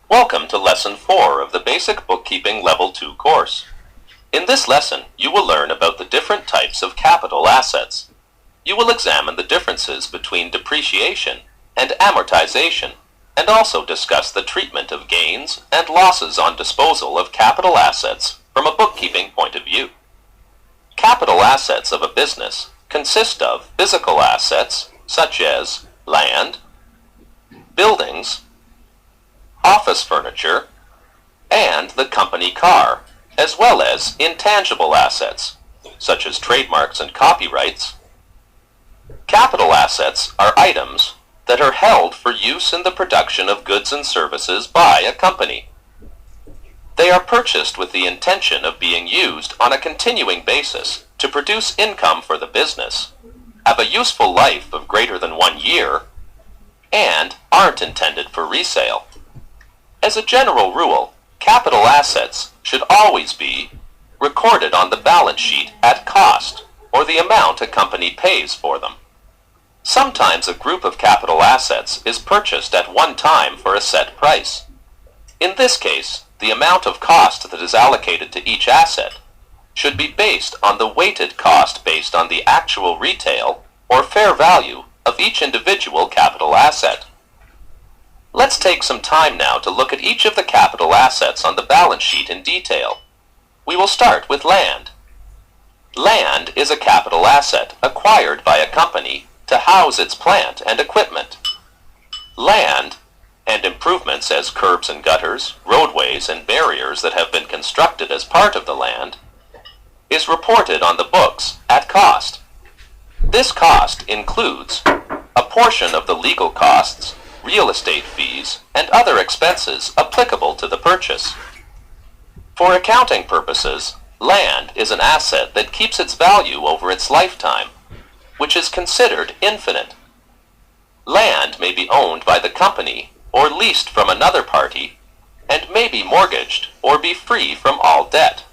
Welcome to Lesson 4 of the Basic Bookkeeping Level 2 course. In this lesson, you will learn about the different types of capital assets. You will examine the differences between depreciation and amortization, and also discuss the treatment of gains and losses on disposal of capital assets from a bookkeeping point of view. Capital assets of a business consist of physical assets such as land, buildings, office furniture, and the company car, as well as intangible assets, such as trademarks and copyrights. Capital assets are items that are held for use in the production of goods and services by a company. They are purchased with the intention of being used on a continuing basis to produce income for the business, have a useful life of greater than 1 year, and aren't intended for resale. As a general rule, capital assets should always be recorded on the balance sheet at cost, or the amount a company pays for them. Sometimes a group of capital assets is purchased at one time for a set price. In this case, the amount of cost that is allocated to each asset should be based on the weighted cost based on the actual retail or fair value of each individual capital asset. Let's take some time now to look at each of the capital assets on the balance sheet in detail. We will start with land. Land is a capital asset acquired by a company to house its plant and equipment. Land and improvements as curbs and gutters, roadways, and barriers that have been constructed as part of the land is reported on the books at cost. This cost includes a portion of the legal costs, real estate fees, and other expenses applicable to the purchase. For accounting purposes, land is an asset that keeps its value over its lifetime, which is considered infinite. Land may be owned by the company or leased from another party, and may be mortgaged or be free from all debt.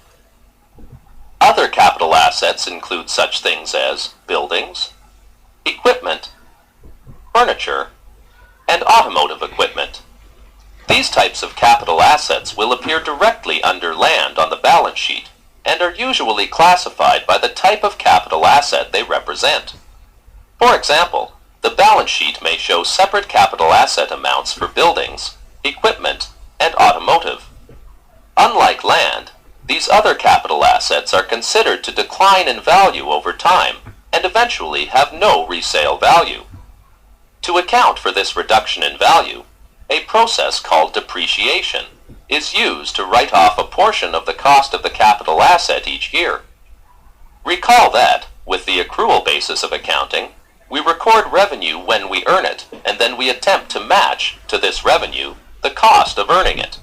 Other capital assets include such things as buildings, equipment, furniture, and automotive equipment. These types of capital assets will appear directly under land on the balance sheet and are usually classified by the type of capital asset they represent. For example, the balance sheet may show separate capital asset amounts for buildings, equipment, and automotive. Unlike land, these other capital assets are considered to decline in value over time and eventually have no resale value. To account for this reduction in value, a process called depreciation is used to write off a portion of the cost of the capital asset each year. Recall that, with the accrual basis of accounting, we record revenue when we earn it, and then we attempt to match to this revenue the cost of earning it.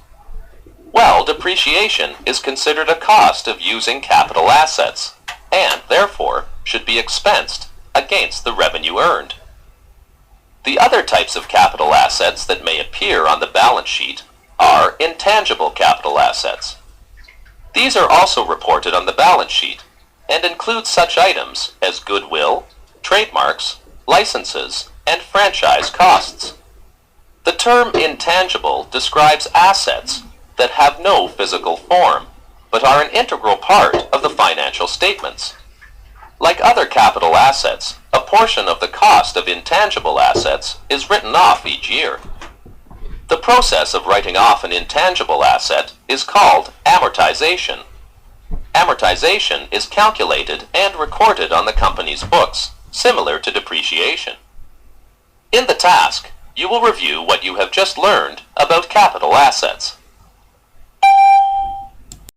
Well, depreciation is considered a cost of using capital assets, and therefore should be expensed against the revenue earned. The other types of capital assets that may appear on the balance sheet are intangible capital assets. These are also reported on the balance sheet and include such items as goodwill, trademarks, licenses, and franchise costs. The term intangible describes assets that have no physical form, but are an integral part of the financial statements. Like other capital assets, a portion of the cost of intangible assets is written off each year. The process of writing off an intangible asset is called amortization. Amortization is calculated and recorded on the company's books, similar to depreciation. In the task, you will review what you have just learned about capital assets.